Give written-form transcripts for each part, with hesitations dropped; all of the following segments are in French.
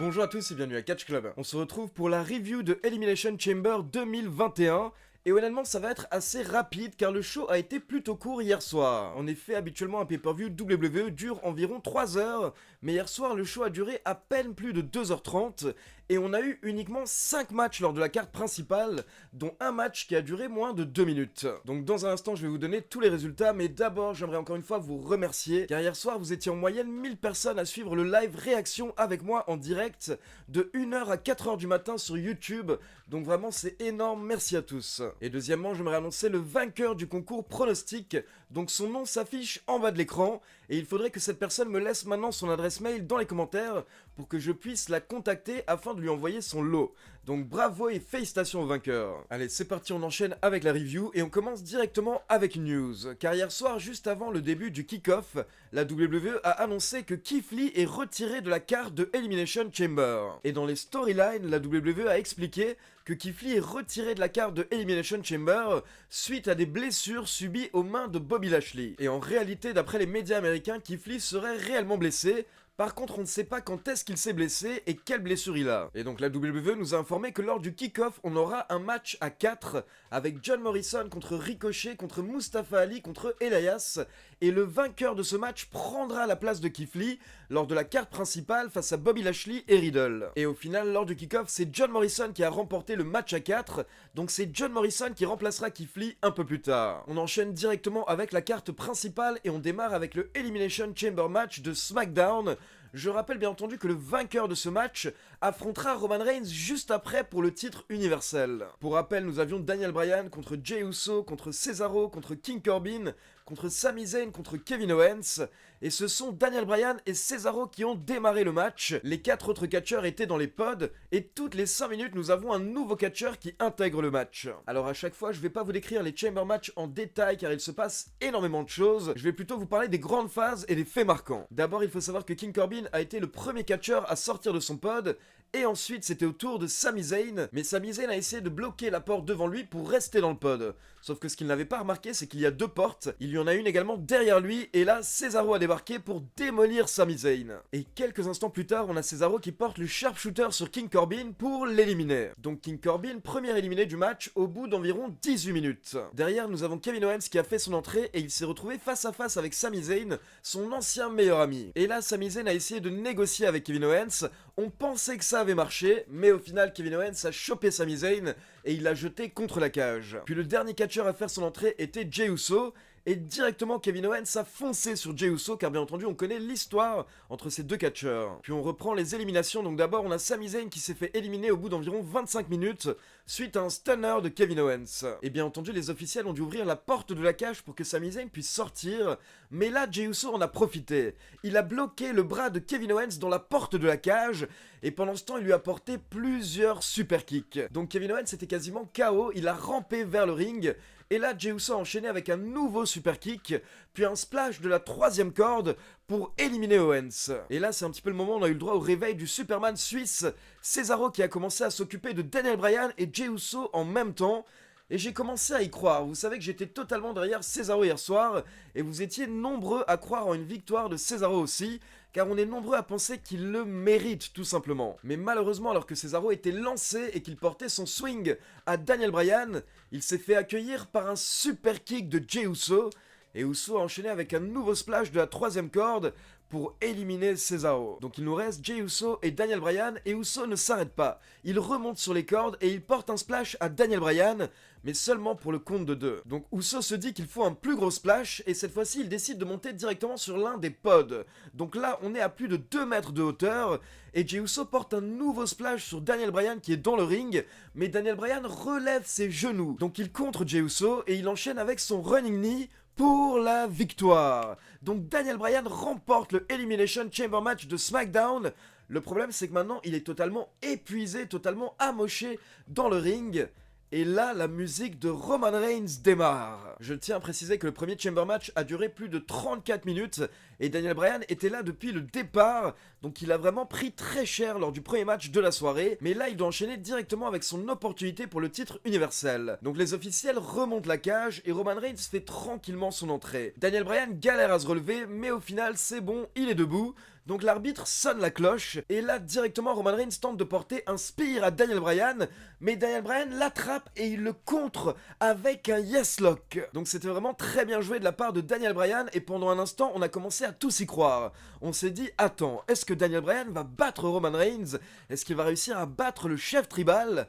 Bonjour à tous et bienvenue à Catch Club. On se retrouve pour la review de Elimination Chamber 2021. Et honnêtement, ça va être assez rapide car le show a été plutôt court hier soir. En effet, habituellement un pay-per-view WWE dure environ 3 heures, mais hier soir le show a duré à peine plus de 2h30 et on a eu uniquement 5 matchs lors de la carte principale, dont un match qui a duré moins de 2 minutes. Donc dans un instant, je vais vous donner tous les résultats, mais d'abord, j'aimerais encore une fois vous remercier car hier soir, vous étiez en moyenne 1000 personnes à suivre le live réaction avec moi en direct de 1h à 4h du matin sur YouTube. Donc vraiment, c'est énorme, merci à tous. Et deuxièmement, j'aimerais annoncer le vainqueur du concours pronostic. Donc son nom s'affiche en bas de l'écran et il faudrait que cette personne me laisse maintenant son adresse mail dans les commentaires pour que je puisse la contacter afin de lui envoyer son lot. Donc bravo et félicitations au vainqueur. Allez, c'est parti, on enchaîne avec la review et on commence directement avec une news. Car hier soir, juste avant le début du kick-off, la WWE a annoncé que Keith Lee est retiré de la carte de Elimination Chamber. Et dans les storylines, la WWE a expliqué que Keith Lee est retiré de la carte de Elimination Chamber suite à des blessures subies aux mains de Bobby Lashley. Et en réalité, d'après les médias américains, Keith Lee serait réellement blessé. Par contre, on ne sait pas quand est-ce qu'il s'est blessé et quelle blessure il a. Et donc la WWE nous a informé que lors du kick-off, on aura un match à 4 avec John Morrison contre Ricochet, contre Mustafa Ali, contre Elias. Et le vainqueur de ce match prendra la place de Keith Lee lors de la carte principale face à Bobby Lashley et Riddle. Et au final, lors du kick-off, c'est John Morrison qui a remporté le match à 4. Donc c'est John Morrison qui remplacera Keith Lee un peu plus tard. On enchaîne directement avec la carte principale et on démarre avec le Elimination Chamber match de SmackDown. Je rappelle bien entendu que le vainqueur de ce match affrontera Roman Reigns juste après pour le titre universel. Pour rappel, nous avions Daniel Bryan contre Jey Uso, contre Cesaro, contre King Corbin, contre Sami Zayn, contre Kevin Owens. Et ce sont Daniel Bryan et Cesaro qui ont démarré le match. Les 4 autres catcheurs étaient dans les pods et toutes les 5 minutes nous avons un nouveau catcheur qui intègre le match. Alors à chaque fois, je vais pas vous décrire les Chamber Match en détail car il se passe énormément de choses. Je vais plutôt vous parler des grandes phases et des faits marquants. D'abord, il faut savoir que King Corbin a été le premier catcheur à sortir de son pod. Et ensuite, c'était au tour de Sami Zayn, mais Sami Zayn a essayé de bloquer la porte devant lui pour rester dans le pod. Sauf que ce qu'il n'avait pas remarqué, c'est qu'il y a 2 portes, il y en a une également derrière lui, et là, Cesaro a débarqué pour démolir Sami Zayn. Et quelques instants plus tard, on a Cesaro qui porte le sharpshooter sur King Corbin pour l'éliminer. Donc King Corbin, premier éliminé du match au bout d'environ 18 minutes. Derrière, nous avons Kevin Owens qui a fait son entrée, et il s'est retrouvé face à face avec Sami Zayn, son ancien meilleur ami. Et là, Sami Zayn a essayé de négocier avec Kevin Owens, on pensait que ça avait marché, mais au final Kevin Owens a chopé Sami Zayn et il l'a jeté contre la cage. Puis le dernier catcheur à faire son entrée était Jey Uso, et directement Kevin Owens a foncé sur Jey Uso car bien entendu on connaît l'histoire entre ces 2 catcheurs. Puis on reprend les éliminations, donc d'abord on a Sami Zayn qui s'est fait éliminer au bout d'environ 25 minutes suite à un stunner de Kevin Owens. Et bien entendu les officiels ont dû ouvrir la porte de la cage pour que Sami Zayn puisse sortir, mais là Jey Uso en a profité. Il a bloqué le bras de Kevin Owens dans la porte de la cage et pendant ce temps il lui a porté plusieurs super kicks. Donc Kevin Owens était quasiment KO, il a rampé vers le ring. Et là, Jey Uso a enchaîné avec un nouveau super kick, puis un splash de la 3e corde pour éliminer Owens. Et là, c'est un petit peu le moment où on a eu le droit au réveil du Superman suisse, Cesaro qui a commencé à s'occuper de Daniel Bryan et Jey Uso en même temps. Et j'ai commencé à y croire. Vous savez que j'étais totalement derrière Cesaro hier soir, et vous étiez nombreux à croire en une victoire de Cesaro aussi, car on est nombreux à penser qu'il le mérite tout simplement. Mais malheureusement, alors que Cesaro était lancé et qu'il portait son swing à Daniel Bryan, il s'est fait accueillir par un super kick de Jey Uso, et Uso a enchaîné avec un nouveau splash de la 3e corde pour éliminer Cesaro. Donc il nous reste Jey Uso et Daniel Bryan, et Uso ne s'arrête pas. Il remonte sur les cordes et il porte un splash à Daniel Bryan, mais seulement pour le compte de 2. Donc Uso se dit qu'il faut un plus gros splash, et cette fois-ci il décide de monter directement sur l'un des pods. Donc là on est à plus de 2 mètres de hauteur, et Jey Uso porte un nouveau splash sur Daniel Bryan qui est dans le ring, mais Daniel Bryan relève ses genoux. Donc il contre Jey Uso et il enchaîne avec son running knee pour la victoire. Donc Daniel Bryan remporte le Elimination Chamber match de SmackDown. Le problème c'est que maintenant il est totalement épuisé, totalement amoché dans le ring. Et là, la musique de Roman Reigns démarre. Je tiens à préciser que le premier Chamber Match a duré plus de 34 minutes et Daniel Bryan était là depuis le départ, donc il a vraiment pris très cher lors du premier match de la soirée, mais là il doit enchaîner directement avec son opportunité pour le titre universel. Donc les officiels remontent la cage et Roman Reigns fait tranquillement son entrée. Daniel Bryan galère à se relever, mais au final c'est bon, il est debout. Donc l'arbitre sonne la cloche, et là directement Roman Reigns tente de porter un spear à Daniel Bryan, mais Daniel Bryan l'attrape et il le contre avec un yes lock. Donc c'était vraiment très bien joué de la part de Daniel Bryan, et pendant un instant on a commencé à tous y croire. On s'est dit, attends, est-ce que Daniel Bryan va battre Roman Reigns? Est-ce qu'il va réussir à battre le chef tribal?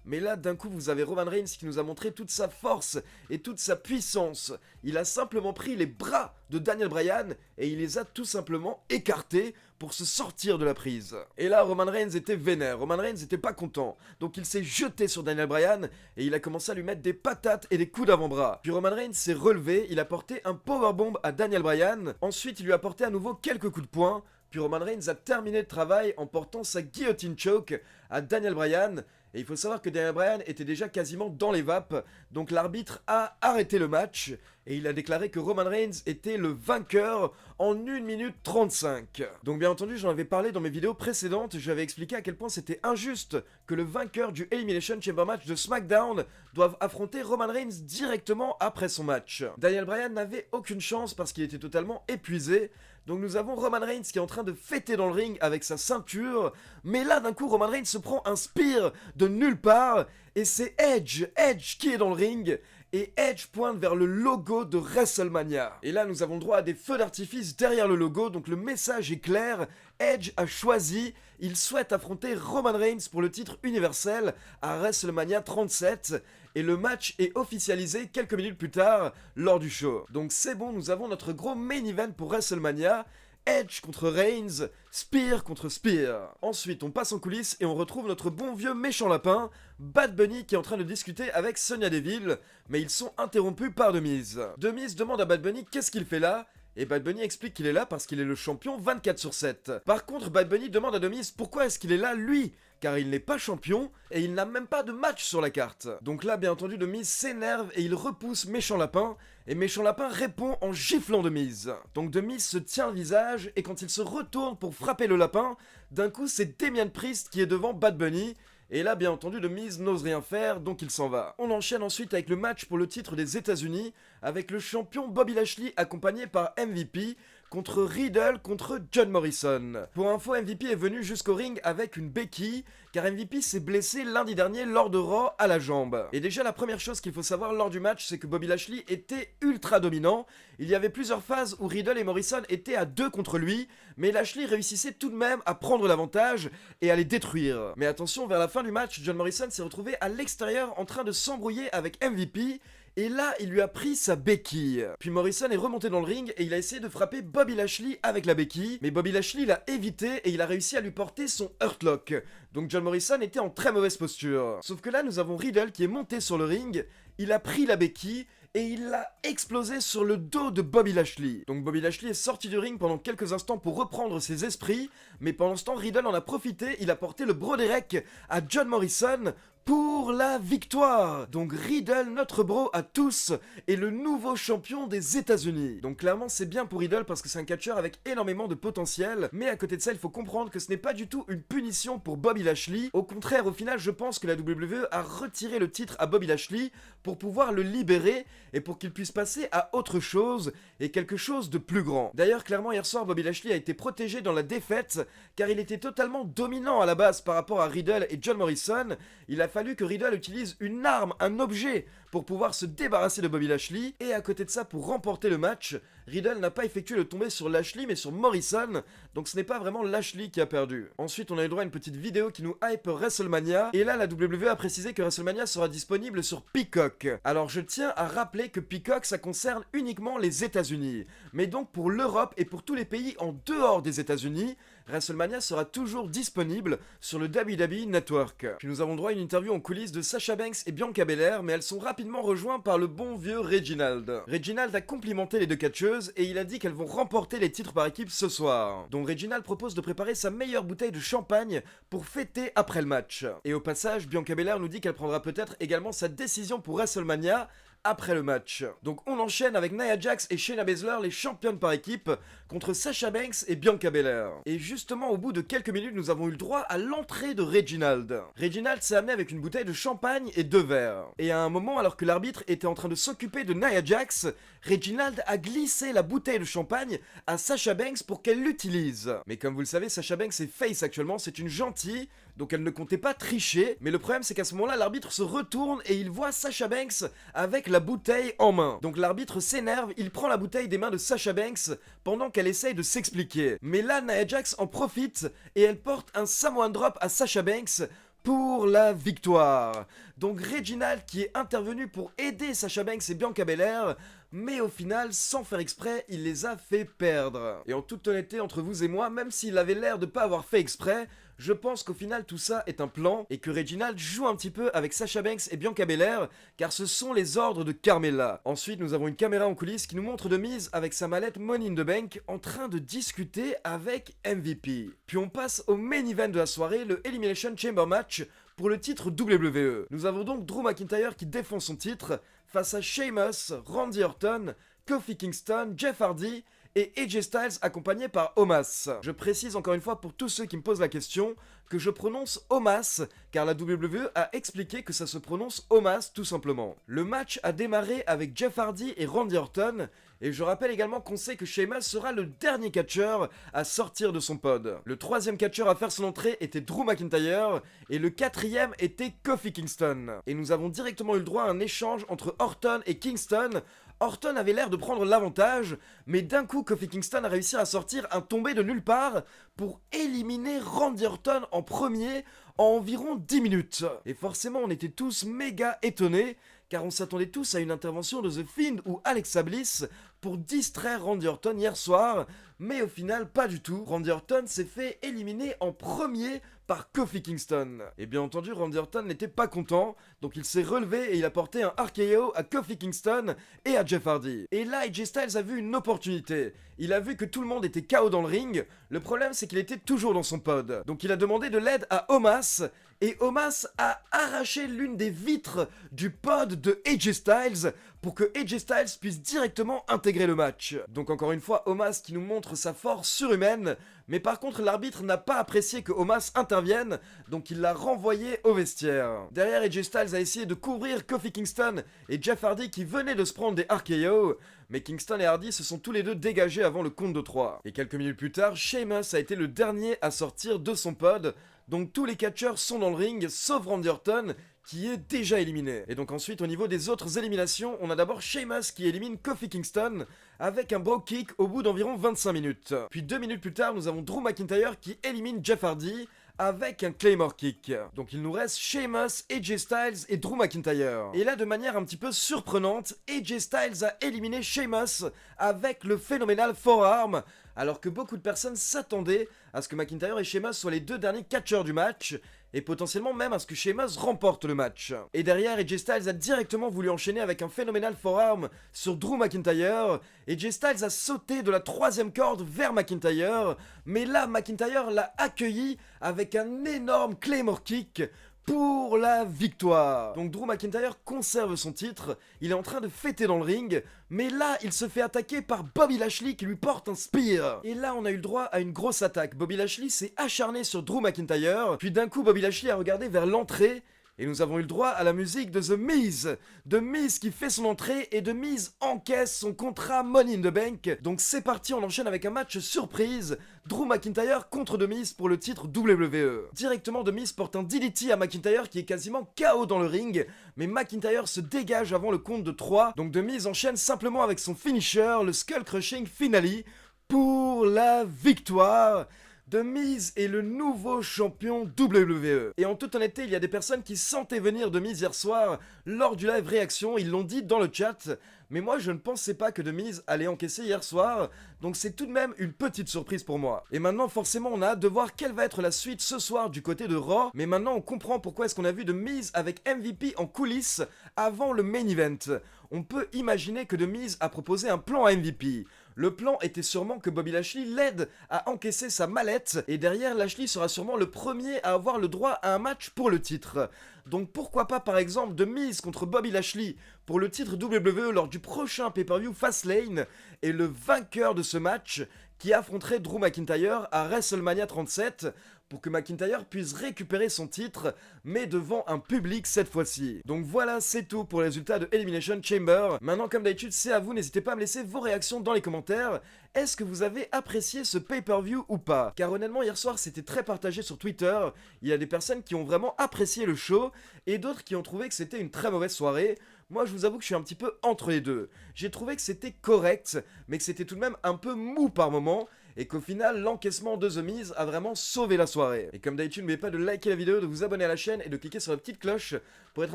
Mais là, d'un coup, vous avez Roman Reigns qui nous a montré toute sa force et toute sa puissance. Il a simplement pris les bras de Daniel Bryan et il les a tout simplement écartés pour se sortir de la prise. Et là, Roman Reigns était vénère, Roman Reigns était pas content. Donc il s'est jeté sur Daniel Bryan et il a commencé à lui mettre des patates et des coups d'avant-bras. Puis Roman Reigns s'est relevé, il a porté un powerbomb à Daniel Bryan. Ensuite, il lui a porté à nouveau quelques coups de poing. Puis Roman Reigns a terminé le travail en portant sa guillotine choke à Daniel Bryan. Et il faut savoir que Daniel Bryan était déjà quasiment dans les vapes, donc l'arbitre a arrêté le match, et il a déclaré que Roman Reigns était le vainqueur en 1 minute 35. Donc bien entendu, j'en avais parlé dans mes vidéos précédentes, j'avais expliqué à quel point c'était injuste que le vainqueur du Elimination Chamber match de SmackDown doive affronter Roman Reigns directement après son match. Daniel Bryan n'avait aucune chance parce qu'il était totalement épuisé. Donc nous avons Roman Reigns qui est en train de fêter dans le ring avec sa ceinture, mais là d'un coup Roman Reigns se prend un spear de nulle part, et c'est Edge qui est dans le ring, et Edge pointe vers le logo de WrestleMania. Et là nous avons droit à des feux d'artifice derrière le logo, donc le message est clair, Edge a choisi, il souhaite affronter Roman Reigns pour le titre universel à WrestleMania 37, et le match est officialisé quelques minutes plus tard lors du show. Donc c'est bon, nous avons notre gros main event pour WrestleMania, Edge contre Reigns, Spear contre Spear. Ensuite, on passe en coulisses et on retrouve notre bon vieux méchant lapin, Bad Bunny, qui est en train de discuter avec Sonya Deville, mais ils sont interrompus par The Miz. The Miz demande à Bad Bunny qu'est-ce qu'il fait là, et Bad Bunny explique qu'il est là parce qu'il est le champion 24/7. Par contre, Bad Bunny demande à The Miz pourquoi est-ce qu'il est là, lui, car il n'est pas champion, et il n'a même pas de match sur la carte. Donc là, bien entendu, The Miz s'énerve et il repousse Méchant Lapin, et Méchant Lapin répond en giflant The Miz. Donc The Miz se tient le visage, et quand il se retourne pour frapper le lapin, d'un coup c'est Damien Priest qui est devant Bad Bunny, et là, bien entendu, The Miz n'ose rien faire, donc il s'en va. On enchaîne ensuite avec le match pour le titre des États-Unis, avec le champion Bobby Lashley accompagné par MVP, contre Riddle contre John Morrison. Pour info, MVP est venu jusqu'au ring avec une béquille, car MVP s'est blessé lundi dernier lors de Raw à la jambe. Et déjà, la première chose qu'il faut savoir lors du match, c'est que Bobby Lashley était ultra dominant. Il y avait plusieurs phases où Riddle et Morrison étaient à 2 contre lui, mais Lashley réussissait tout de même à prendre l'avantage et à les détruire. Mais attention, vers la fin du match, John Morrison s'est retrouvé à l'extérieur en train de s'embrouiller avec MVP, et là, il lui a pris sa béquille. Puis Morrison est remonté dans le ring et il a essayé de frapper Bobby Lashley avec la béquille, mais Bobby Lashley l'a évité et il a réussi à lui porter son Hurt Lock. Donc John Morrison était en très mauvaise posture. Sauf que là, nous avons Riddle qui est monté sur le ring, il a pris la béquille et il l'a explosé sur le dos de Bobby Lashley. Donc Bobby Lashley est sorti du ring pendant quelques instants pour reprendre ses esprits, mais pendant ce temps, Riddle en a profité, il a porté le Broderek à John Morrison pour la victoire. Donc Riddle, notre bro à tous, est le nouveau champion des États-Unis. Donc clairement c'est bien pour Riddle parce que c'est un catcheur avec énormément de potentiel, mais à côté de ça il faut comprendre que ce n'est pas du tout une punition pour Bobby Lashley. Au contraire, au final je pense que la WWE a retiré le titre à Bobby Lashley pour pouvoir le libérer et pour qu'il puisse passer à autre chose et quelque chose de plus grand. D'ailleurs clairement hier soir Bobby Lashley a été protégé dans la défaite car il était totalement dominant à la base par rapport à Riddle et John Morrison. Il a fallu que Riddle utilise une arme, un objet, pour pouvoir se débarrasser de Bobby Lashley, et à côté de ça, pour remporter le match, Riddle n'a pas effectué le tombé sur Lashley, mais sur Morrison, donc ce n'est pas vraiment Lashley qui a perdu. Ensuite, on a eu droit à une petite vidéo qui nous hype WrestleMania, et là, la WWE a précisé que WrestleMania sera disponible sur Peacock. Alors, je tiens à rappeler que Peacock, ça concerne uniquement les États-Unis, mais donc pour l'Europe et pour tous les pays en dehors des États-Unis, WrestleMania sera toujours disponible sur le WWE Network. Puis nous avons droit à une interview en coulisses de Sasha Banks et Bianca Belair, mais elles sont rapidement rejointes par le bon vieux Reginald. Reginald a complimenté les deux catcheuses et il a dit qu'elles vont remporter les titres par équipe ce soir. Donc Reginald propose de préparer sa meilleure bouteille de champagne pour fêter après le match. Et au passage, Bianca Belair nous dit qu'elle prendra peut-être également sa décision pour WrestleMania après le match. Donc on enchaîne avec Nia Jax et Shayna Baszler, les championnes par équipe, contre Sasha Banks et Bianca Belair. Et justement au bout de quelques minutes, nous avons eu le droit à l'entrée de Reginald. Reginald s'est amené avec une bouteille de champagne et 2 verres. Et à un moment, alors que l'arbitre était en train de s'occuper de Nia Jax, Reginald a glissé la bouteille de champagne à Sasha Banks pour qu'elle l'utilise. Mais comme vous le savez, Sasha Banks est face actuellement, c'est une gentille, donc elle ne comptait pas tricher. Mais le problème c'est qu'à ce moment-là, l'arbitre se retourne et il voit Sasha Banks avec la bouteille en main. Donc l'arbitre s'énerve, il prend la bouteille des mains de Sasha Banks pendant qu'elle essaye de s'expliquer. Mais là, Nia Jax en profite et elle porte un Samoan Drop à Sasha Banks pour la victoire. Donc Reginald qui est intervenu pour aider Sasha Banks et Bianca Belair, mais au final, sans faire exprès, il les a fait perdre. Et en toute honnêteté, entre vous et moi, même s'il avait l'air de pas avoir fait exprès, je pense qu'au final tout ça est un plan et que Reginald joue un petit peu avec Sasha Banks et Bianca Belair car ce sont les ordres de Carmella. Ensuite nous avons une caméra en coulisses qui nous montre The Miz avec sa mallette Money in the Bank en train de discuter avec MVP. Puis on passe au main event de la soirée, le Elimination Chamber match pour le titre WWE. Nous avons donc Drew McIntyre qui défend son titre face à Sheamus, Randy Orton, Kofi Kingston, Jeff Hardy et AJ Styles accompagné par Omos. Je précise encore une fois pour tous ceux qui me posent la question que je prononce Omos car la WWE a expliqué que ça se prononce Omos tout simplement. Le match a démarré avec Jeff Hardy et Randy Orton et je rappelle également qu'on sait que Sheamus sera le dernier catcheur à sortir de son pod. Le troisième catcheur à faire son entrée était Drew McIntyre et le quatrième était Kofi Kingston. Et nous avons directement eu le droit à un échange entre Orton et Kingston. Orton avait l'air de prendre l'avantage, mais d'un coup Kofi Kingston a réussi à sortir un tombé de nulle part pour éliminer Randy Orton en premier en environ 10 minutes. Et forcément on était tous méga étonnés, car on s'attendait tous à une intervention de The Fiend ou Alexa Bliss pour distraire Randy Orton hier soir, mais au final pas du tout. Randy Orton s'est fait éliminer en premier par Kofi Kingston. Et bien entendu, Randy Orton n'était pas content, donc il s'est relevé et il a porté un RKO à Kofi Kingston et à Jeff Hardy. Et là, AJ Styles a vu une opportunité. Il a vu que tout le monde était KO dans le ring. Le problème, c'est qu'il était toujours dans son pod. Donc il a demandé de l'aide à Omos, et Omos a arraché l'une des vitres du pod de AJ Styles pour que AJ Styles puisse directement intégrer le match. Donc encore une fois, Omos qui nous montre sa force surhumaine, mais par contre l'arbitre n'a pas apprécié que Omos intervienne, donc il l'a renvoyé au vestiaire. Derrière, AJ Styles a essayé de couvrir Kofi Kingston et Jeff Hardy qui venaient de se prendre des RKO, mais Kingston et Hardy se sont tous les deux dégagés avant le compte de 3. Et quelques minutes plus tard, Sheamus a été le dernier à sortir de son pod, donc tous les catcheurs sont dans le ring, sauf Randy Orton, qui est déjà éliminé. Et donc ensuite, au niveau des autres éliminations, on a d'abord Sheamus qui élimine Kofi Kingston avec un bro kick au bout d'environ 25 minutes. Puis 2 minutes plus tard, nous avons Drew McIntyre qui élimine Jeff Hardy avec un Claymore Kick. Donc il nous reste Sheamus, AJ Styles et Drew McIntyre. Et là, de manière un petit peu surprenante, AJ Styles a éliminé Sheamus avec le phénoménal forearm, alors que beaucoup de personnes s'attendaient à ce que McIntyre et Sheamus soient les deux derniers catcheurs du match, et potentiellement même à ce que Sheamus remporte le match. Et derrière, AJ Styles a directement voulu enchaîner avec un phénoménal forearm sur Drew McIntyre. AJ Styles a sauté de la 3e corde vers McIntyre, mais là, McIntyre l'a accueilli avec un énorme Claymore Kick pour la victoire. Donc Drew McIntyre conserve son titre, il est en train de fêter dans le ring, mais là il se fait attaquer par Bobby Lashley qui lui porte un spear. Et là on a eu le droit à une grosse attaque. Bobby Lashley s'est acharné sur Drew McIntyre, puis d'un coup Bobby Lashley a regardé vers l'entrée, et nous avons eu le droit à la musique de The Miz. The Miz qui fait son entrée et The Miz encaisse son contrat Money in the Bank. Donc c'est parti, on enchaîne avec un match surprise. Drew McIntyre contre The Miz pour le titre WWE. Directement, The Miz porte un DDT à McIntyre qui est quasiment KO dans le ring. Mais McIntyre se dégage avant le compte de 3. Donc The Miz enchaîne simplement avec son finisher, le Skull Crushing Finale, pour la victoire. The Miz est le nouveau champion WWE. Et en toute honnêteté, il y a des personnes qui sentaient venir The Miz hier soir lors du live réaction, ils l'ont dit dans le chat. Mais moi, je ne pensais pas que The Miz allait encaisser hier soir, donc c'est tout de même une petite surprise pour moi. Et maintenant, forcément, on a hâte de voir quelle va être la suite ce soir du côté de Raw. Mais maintenant, on comprend pourquoi est-ce qu'on a vu The Miz avec MVP en coulisses avant le main event. on peut imaginer que The Miz a proposé un plan à MVP. Le plan était sûrement que Bobby Lashley l'aide à encaisser sa mallette, et derrière Lashley sera sûrement le premier à avoir le droit à un match pour le titre. Donc pourquoi pas par exemple The Miz contre Bobby Lashley pour le titre WWE lors du prochain pay-per-view Fastlane, et le vainqueur de ce match qui affronterait Drew McIntyre à WrestleMania 37 pour que McIntyre puisse récupérer son titre, mais devant un public cette fois-ci. Donc voilà, c'est tout pour les résultats de Elimination Chamber. Maintenant, comme d'habitude, c'est à vous, n'hésitez pas à me laisser vos réactions dans les commentaires. Est-ce que vous avez apprécié ce pay-per-view ou pas? Car honnêtement, hier soir, c'était très partagé sur Twitter. Il y a des personnes qui ont vraiment apprécié le show, et d'autres qui ont trouvé que c'était une très mauvaise soirée. Moi, je vous avoue que je suis un petit peu entre les deux. J'ai trouvé que c'était correct, mais que c'était tout de même un peu mou par moment, et qu'au final, l'encaissement de The Miz a vraiment sauvé la soirée. Et comme d'habitude, n'oubliez pas de liker la vidéo, de vous abonner à la chaîne et de cliquer sur la petite cloche pour être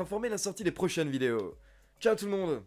informé de la sortie des prochaines vidéos. Ciao tout le monde!